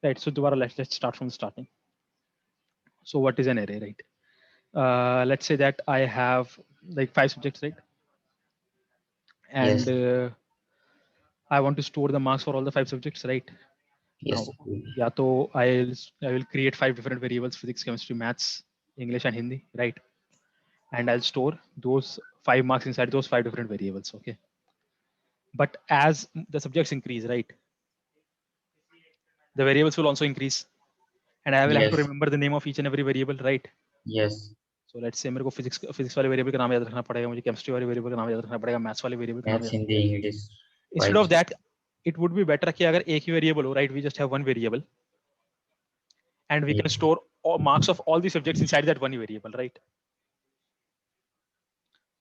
right? So दोबारा let's start from the starting. So what is an array, right? Let's say that I have like 5 subjects, right? And Yes. I want to store the marks for all the 5 subjects, right? Now, Yes. yeah, so I will create 5 different variables: physics, chemistry, maths, English, and Hindi, right? And I'll store those 5 marks inside those 5 different variables. Okay. But as the subjects increase, right, the variables will also increase, and I will have to Yes. remember the name of each and every variable, right? Yes. So let's say मेरे को physics वाले variable का नाम याद रखना पड़ेगा, मुझे chemistry वाले वेरिएबल का नाम याद रखना पड़ेगा, मैथ्स वाले वेरिएबल का नाम Maths, याद रखना Hindi, पड़ेगा. English. Instead of 5. that, it would be better कि अगर एक ही वेरिएबल हो, right, we just have one variable and we can Yes. store all marks of all the subjects inside that one variable, right?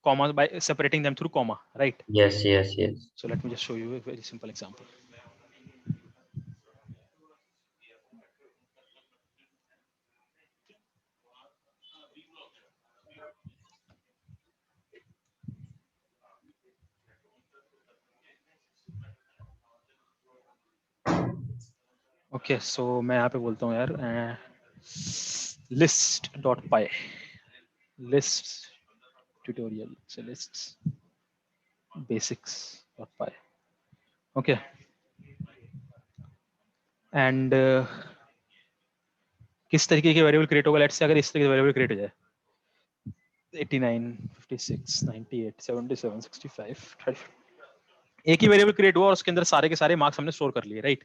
Comma, by separating them through comma, right? Yes. Yes. Yes. So let me just show you a very simple example. Okay, so मैं यहाँ पे बोलता हूँ यार list.py lists tutorial, so lists basics.py. Okay, and किस तरीके के variable create होगा? लेट्स से अगर इस तरीके के वेरिएबल क्रिएट हो जाए 89, 56, 98, 77, 65, 35, एक ही वेरिएबल क्रिएट हुआ और उसके अंदर सारे के सारे मार्क्स हमने स्टोर कर लिए, right?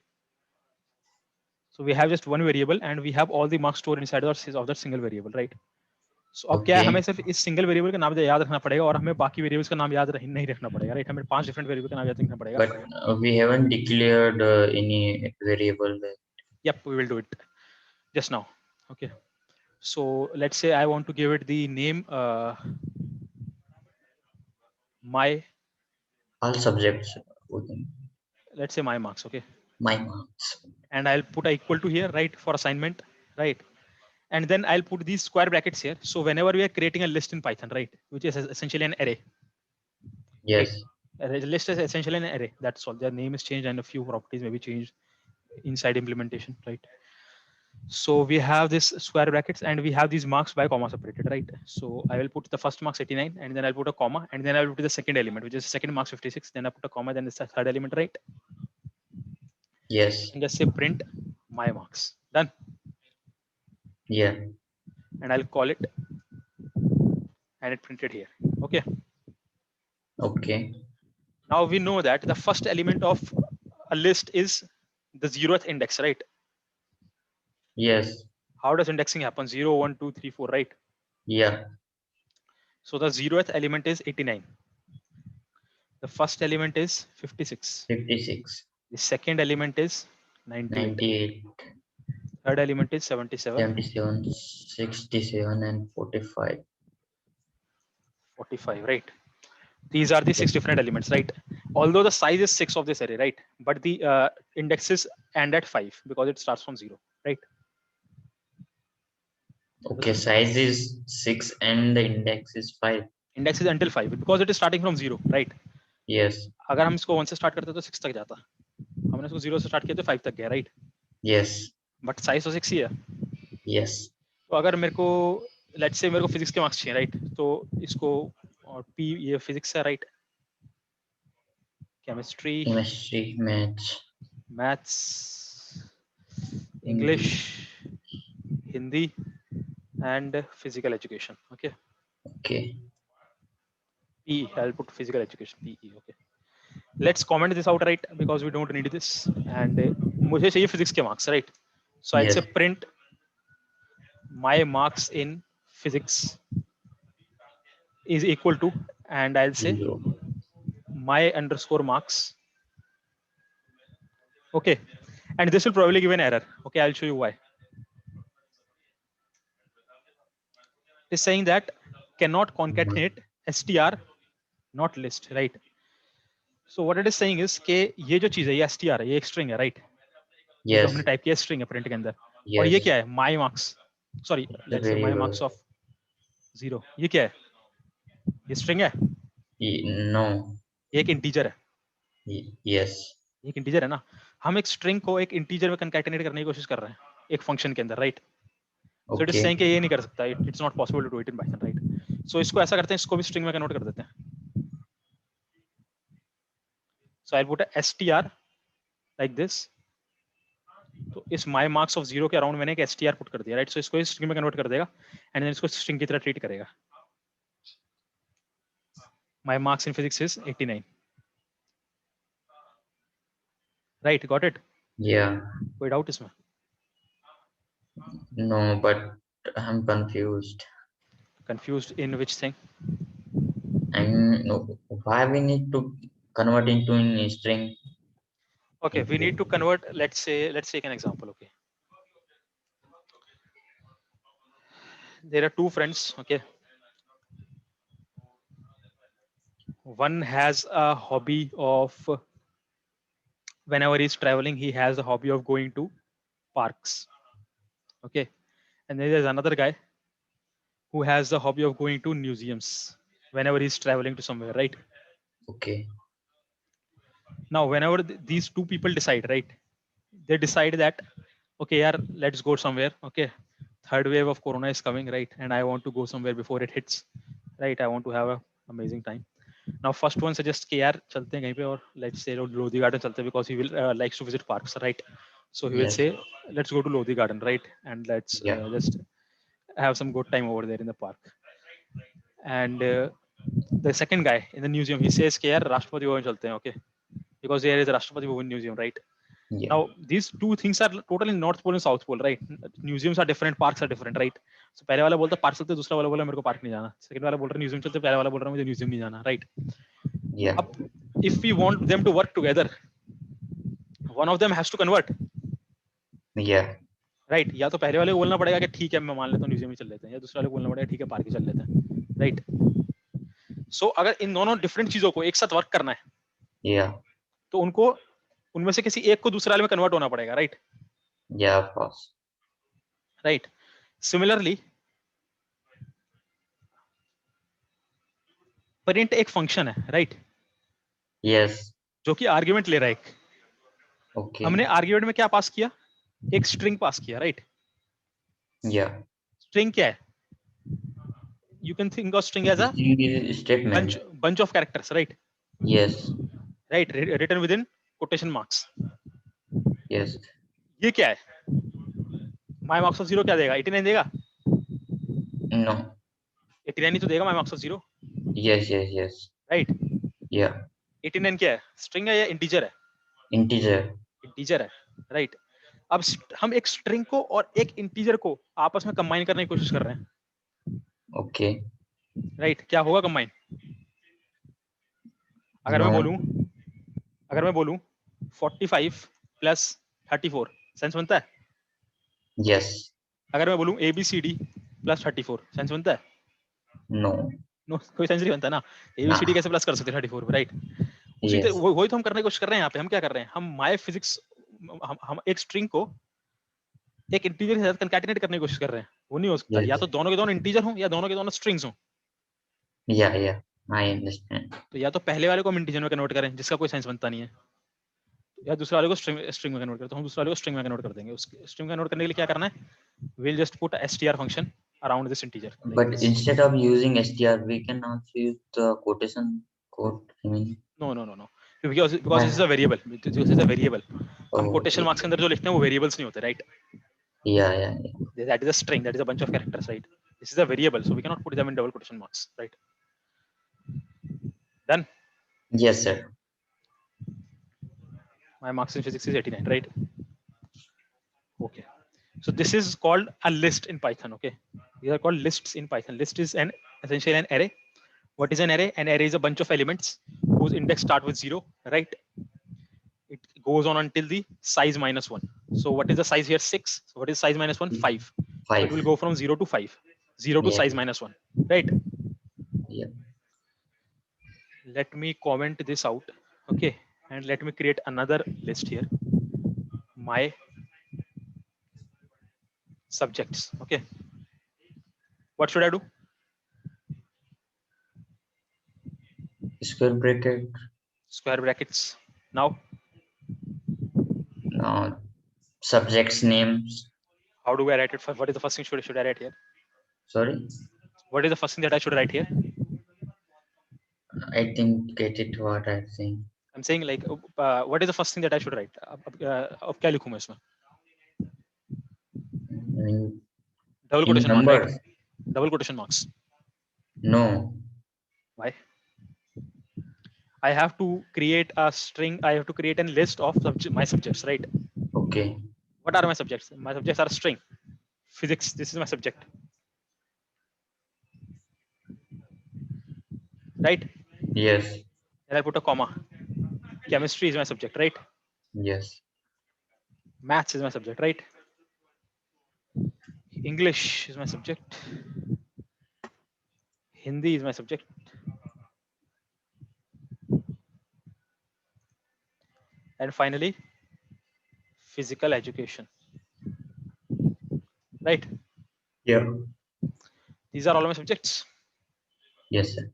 So we have just one variable and we have all the marks stored inside of that single variable, right? So अब क्या है, हमें Okay. सिर्फ इस सिंगल वेरिएबल का नाम याद रखना पड़ेगा और हमें बाकी वेरिएबल्स का नाम याद नहीं रखना पड़ेगा, राइट? हमें 5 डिफरेंट वेरिएबल का नाम याद रखना पड़ेगा. But we haven't declared any variable. Yep, we will do it just now. Okay. So let's say I want to give it the name my, All subjects. let's say my marks, okay? My marks. And I'll put a equal to here, right, for assignment, right? And then I'll put these square brackets here. So whenever we are creating a list in Python, right, which is essentially an array, right? Yes. A list is essentially an array. That's all. Their name is changed and a few properties may be changed inside implementation, right? So we have this square brackets and we have these marks by comma separated, right? So I will put the first marks 89 and then I'll put a comma and then I will put the second element, which is second marks 56. Then I put a comma, then the third element, right? Yes. And just say print my marks. Done. Yeah. And I'll call it and it printed here. Okay. Okay. Now we know that the first element of a list is the 0th index, right? Yes. How does indexing happen? 0, 1, 2, 3, 4, right? Yeah. So the 0th element is 89. The first element is 56. 56. The second element is 98. 98. Third element is 77. 77. 67 and 45. 45, right? These are the 6 different elements, right? Although the size is 6 of this array, right? But the indexes end at 5 because it starts from 0, right? Okay, size is 6 and the index is 5. Index is until 5 because it is starting from 0, right? Yes. अगर हम इसको 1 से start करते तो 6 तक जाता, हमने इसको 0 से स्टार्ट किया तो 5 तक गया, राइट? Yes. बट साइज तो 6 ही है. Yes. तो अगर मेरे को लेट्स से मेरे को फिजिक्स के मार्क्स चाहिए, राइट? तो इसको और पी ये फिजिक्स है, right? Chemistry, maths, English, Hindi and physical education. Okay. Okay. PE, I'll put physical education, PE. Okay. Let's comment this out, right? Because we don't need this. And मुझे चाहिए physics के marks, right? So I'll say print my marks in physics is equal to, and I'll say 0. my underscore marks. Okay. And this will probably give an error. Okay, I'll show you why. It's saying that cannot concatenate str not list, right? So what it is saying is कि ये जो चीज है ये str है, ये एक string है, right? ये जो हमने टाइप किया string है print के अंदर, और ये क्या है? my marks, sorry, let's say my marks of 0. ये क्या है? ये string है? No. ये एक integer है. Yes. ये एक integer है ना? हम एक स्ट्रिंग को एक इंटीजर में कंकैटिनेट करने की कोशिश कर रहे हैं एक फंक्शन के अंदर, right? So it is Okay. Saying कि ये नहीं कर सकता, it's not possible to do it in Python, right? So इसको ऐसा करते हैं, इसको भी स्ट्रिंग में कन्वर्ट कर देते हैं. So I put str like this. तो इस my marks of 0 के अराउंड मैंने एक str पुट कर दिया, राइट? सो इसको स्ट्रिंग में कन्वर्ट कर देगा एंड देन इसको स्ट्रिंग की तरह ट्रीट करेगा. My marks in physics is 89. Right, got it? Yeah. कोई डाउट इसमें? No, but I'm confused. Confused in which thing? And no, why we need to convert into a string? Okay, we need to convert. Let's take an example. Okay, there are two friends. Okay, one has a hobby of, whenever he's traveling, he has a hobby of going to parks. Okay, and then there's another guy who has the hobby of going to museums whenever he's traveling to somewhere, right? Okay. Now, whenever these two people decide, right, they decide that, okay, yeah, let's go somewhere. Okay, third wave of corona is coming, right? And I want to go somewhere before it hits, right? I want to have a amazing time. Now, first one suggests कि यार चलते हैं कहीं पे, और let's say Lodi Garden चलते हैं because he will likes to visit parks, right? So he will Yes. say, let's go to Lodi Garden, right? And let's Yeah. just have some good time over there in the park. And the second guy in the museum, he says कि यार राष्ट्रपति भवन चलते हैं, okay? Because there is a Rashtrapati Bhavan museum, right? Yeah. Now, these two things are totally North Pole and South Pole, right? Museums are different, parks are different, right? So पहले वाला बोलता park चलते, दूसरा वाला बोला मेरे को park नहीं जाना. Second वाला बोल रहा म्यूजियम चलते, पहले वाला बोल रहा मुझे म्यूजियम नहीं जाना, right? Yeah. अब if we want them to work together, one of them has to convert, Yeah. right? या तो पहले वाले को बोलना पड़ेगा कि ठीक है मैं मान लेता हूँ म्यूजियम ही चल लेते हैं, या दूसरे वाले को बोलना पड़ेगा ठीक है पार्क ही चल लेते हैं, right? So अगर इन दोनों डिफरेंट चीजों को एक साथ वर्क करना है, Yeah. तो उनको उनमें से किसी एक को दूसरे वाले में कन्वर्ट होना पड़ेगा, right? Yeah, of course. Right. Similarly, print एक फंक्शन है, राइट? Yes. जो कि आर्ग्यूमेंट ले रहा है एक. Okay. हमने आर्ग्यूमेंट में क्या पास किया? एक स्ट्रिंग पास किया, राइट? Yeah. स्ट्रिंग क्या है? You can think of string as a String is a statement. bunch of characters, right? Yes. Right, written within quotation marks. Yes. ये क्या है? My marks of 0 क्या देगा? 89 देगा? No. 89 ही तो देगा my marks of 0, Yes. Yes. Yes. right? Yeah. 89 क्या है? स्ट्रिंग है या इंटीजर है? Integer. इंटीजर है, राइट? अब हम एक स्ट्रिंग को और एक इंटीजर को आपस में कंबाइन करने की कोशिश कर रहे हैं, Okay. राइट? क्या होगा कंबाइन? अगर मैं बोलूं 45 प्लस 34 सेंस बनता है? Yes. अगर मैं बोलूं ABCD प्लस 34 सेंस बनता है? No. नो, कोई सेंस नहीं बनता ना. ABCD कैसे प्लस कर सकते हैं 34, राइट? उसी Yes. तरह वही तो हम करने की कोशिश कर रहे हैं यहाँ पे. हम क्या कर रहे हैं? हम माय फिजिक्स, हम एक स्ट्रिंग को एक इंटीजर के साथ कंकैटिनेट करने की कोशिश कर रहे हैं. वो नहीं हो सकता. Yes. या तो दोनों के दोनों इंटीजर हों या दोनों के दोनों स्ट्रिंग्स हों. Yeah. Yeah. I understand. तो या तो पहले वाले को हम इंटीजर में कन्वर्ट करें जिसका कोई सेंस बनता नहीं है, या दूसरे वाले को स्ट्रिंग में कन्वर्ट करते हैं. हम दूसरे वाले को स्ट्रिंग में कन्वर्ट कर देंगे. उस स्ट्रिंग में कन्वर्ट करने के लिए क्या करना है? We'll just put a str function around this integer. Like But this. instead of using str, we can also use the quotation code. I mean, No. Because this is a variable. This is a variable. हम oh, quotation marks के अंदर जो लिखते हैं वो variables नहीं होते, right? yeah, yeah, yeah. That is a string. That is a bunch of characters, right? This is a variable, so we cannot put them in double quotation marks, right? Done. Yes, sir. My marks in physics is 89, right? Okay. So this is called a list in Python. Okay. These are called lists in Python. List is essentially an array. What is an array? An array is a bunch of elements whose index start with 0, right? It goes on until the size -1. So what is the size here? 6. So what is size -1? 5. So it 5. will go from 0 to 5. 0 to Yeah. size -1, right? Yeah. Let me comment this out. Okay. And let me create another list here. My subjects. Okay. What should I do? Square bracket. Square brackets. Now subjects names. How do I write it? What is the first thing should I write here? Sorry, What is the first thing that I should write here? I didn't get it. What I'm saying. I'm saying like, what is the first thing that I should write? अब क्या लिखूँ मैं इसमें? Double In quotation mark, right? numbers? Double quotation marks. No. Why? I have to create a string. I have to create a list of my subjects, right? Okay. What are my subjects? My subjects are a string. Physics, this is my subject. Right? Yes. Then I put a comma. Chemistry is my subject, right? Yes. Maths is my subject, right? English is my subject. Hindi is my subject. And finally, physical education. Right? Yeah. These are all my subjects. Yes, sir.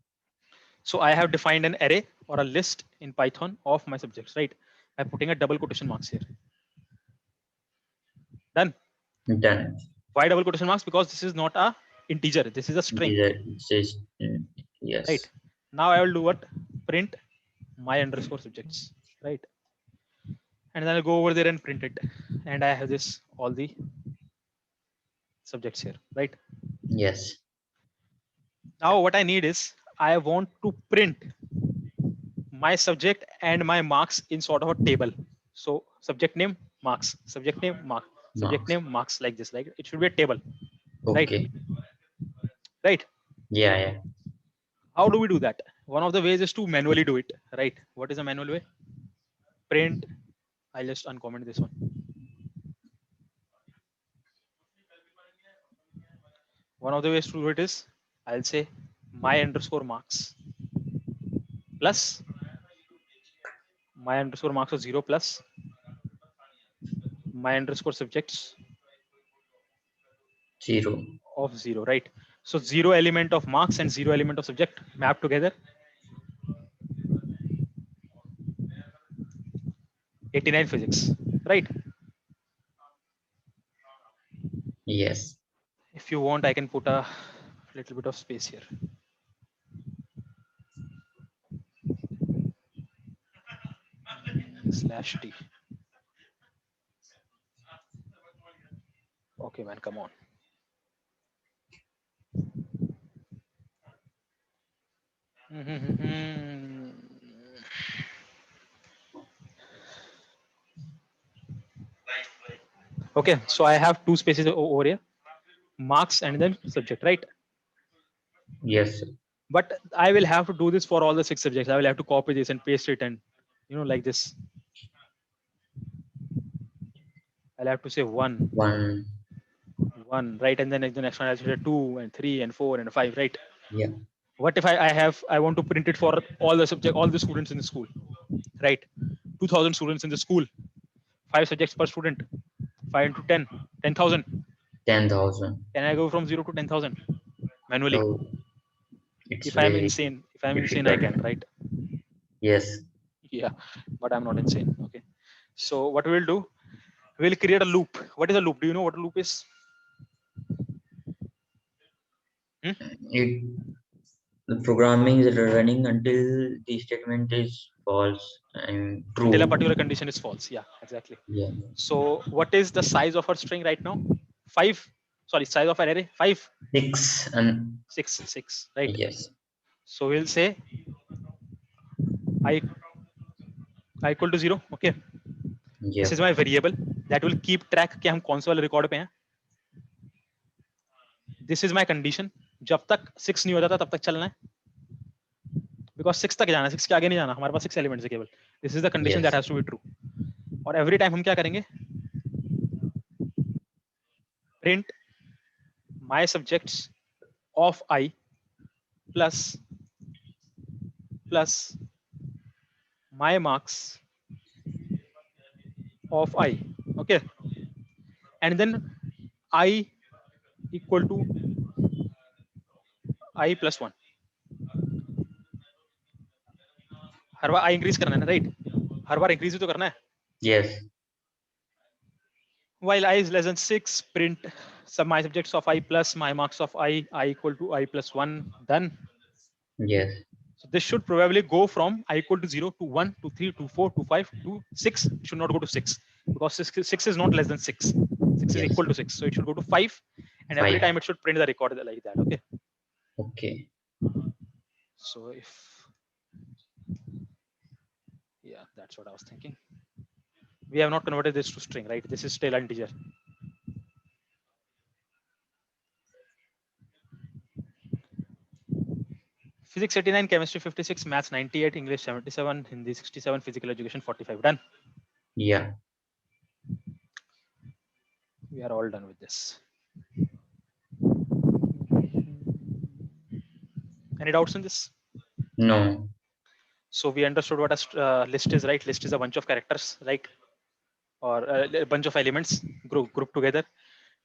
So I have defined an array or a list in Python of my subjects, right? By putting a double quotation marks here. Done. Done. Why double quotation marks? Because this is not a integer. This is a string. Yes. Right. Now I will do what? Print my underscore subjects. Right. And then I'll go over there and print it. And I have this all the subjects here. Right. Yes. Now what I need is I want to print my subject and my marks in sort of a table. So subject name, marks, subject name, marks, subject name, marks, like this. Like it should be a table. Okay. Right. Yeah, yeah. How do we do that? One of the ways is to manually do it. Right. What is a manual way? Print. I'll just uncomment this one. One of the ways to do it is I'll say my underscore marks plus my underscore marks of 0 plus my underscore subjects 0 of 0, right? So 0 element of marks and 0 element of subject mapped together. 89 physics, right? Yes. If you want, I can put a little bit of space here. /t. Okay, man, come on. Okay, so I have two spaces over here, marks and then subject, right? Yes. But I will have to do this for all the 6 subjects. I will have to copy this and paste it and, like this. I'll have to say 1, 1, right? And then the next one I'll say 2 and 3 and 4 and 5, right? Yeah. What if I want to print it for all the students in the school, right? 2000 students in the school, 5 subjects per student, 5 into 10, 10,000. 10,000. Can I go from 0 to 10,000 manually? So If I'm insane, I can, right? Yes. Yeah, but I'm not insane. Okay. So what we'll do, we'll create a loop. What is a loop? Do you know what a loop is? The programming is running until the statement is false and true. Until a particular condition is false. Yeah, exactly. Yeah. So what is the size of our string right now? 5. Sorry, size of an array 5. 6 and 6, right? yes. So we'll say I equal to 0. Okay. Yeah. This is my variable that will keep track कि हम कौन से वाले record पे हैं. This is my condition. जब तक 6 नहीं हो जाता तब तक चलना है. Because 6 तक जाना है, 6 के आगे नहीं जाना. हमारे पास 6 एलिमेंट्स है केवल. This is the condition that has to be true. और every time हम क्या करेंगे? Print my subjects of I plus my marks of I. Okay. And then I equal to I plus 1. Her bar I increase करना है ना, right? हर बार increase भी तो करना है. Yes. while I is less than 6, print some my subjects of I plus my marks of I equal to I plus 1, done. Yes. So this should probably go from I equal to 0 to 1 to 3 to 4 to 5 to 6. It should not go to 6 because 6 is not less than 6. 6 is Yes. equal to 6. So it should go to 5. And every 5. time it should print the record like that. Okay. Okay. So if, yeah, that's what I was thinking. We have not converted this to string, right? This is still integer. Physics 89, chemistry 56, maths 98, English 77, Hindi 67, physical education 45. Done. Yeah. We are all done with this. Any doubts in this? No. So we understood what a list is, right? List is a bunch of characters, right? Or a bunch of elements grouped together.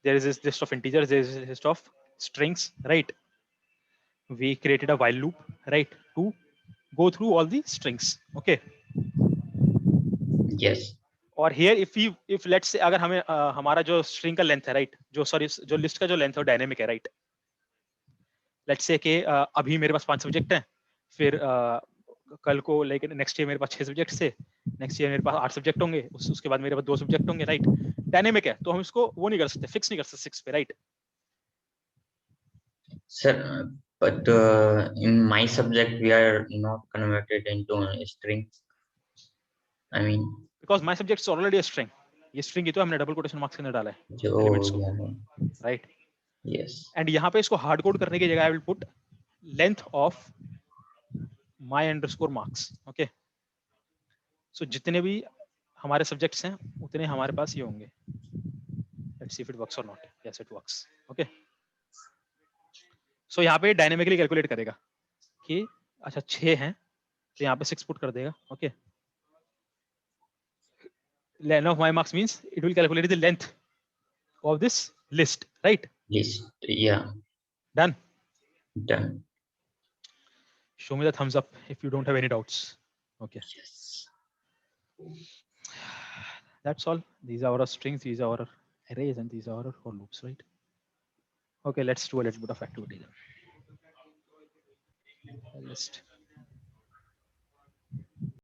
There is this list of integers, there is a list of strings, right? We created a while loop, right, to go through all the strings. Okay. Yes. और here if let's say अगर हमें हमारा जो string का length है, right, जो sorry जो list का जो length है डायनेमिक है, right, let's say कि अभी मेरे पास 5 सब्जेक्ट हैं, फिर कल को लाइक नेक्स्ट ईयर मेरे पास 6 सब्जेक्ट से, नेक्स्ट ईयर मेरे पास 8 सब्जेक्ट होंगे, उसके बाद मेरे पास 2 सब्जेक्ट होंगे, राइट. डायनेमिक है तो हम इसको वो नहीं कर सकते, फिक्स नहीं कर सकते 6 पे, right. Sir, but in my subject we are not converted into a string. I mean, because my subjects already a string. ये स्ट्रिंग ही तो हमने डबल कोटेशन मार्क्स के अंदर डाला है जो एलिमेंट्स को, yeah, राइट. yes. एंड यहाँ पे इसको हार्ड कोड करने की जगह I will put length of my underscore marks. Okay. So जितने भी हमारे सब्जेक्ट्स हैं उतने हमारे पास ये होंगे. Let's see if it works और not. Yes it works. Okay. So यहाँ पे डायनेमिकली कैलकुलेट करेगा कि अच्छा 6 हैं तो यहाँ पे 6 पुट कर देगा. Okay. Length of my marks means it will calculate the length of this list, right? List. Yeah. Done. Done. Show me the thumbs up if you don't have any doubts. Okay. Yes. That's all. These are our strings, these are our arrays, and these are our for loops, right? Okay, let's do a little bit of activity then. List.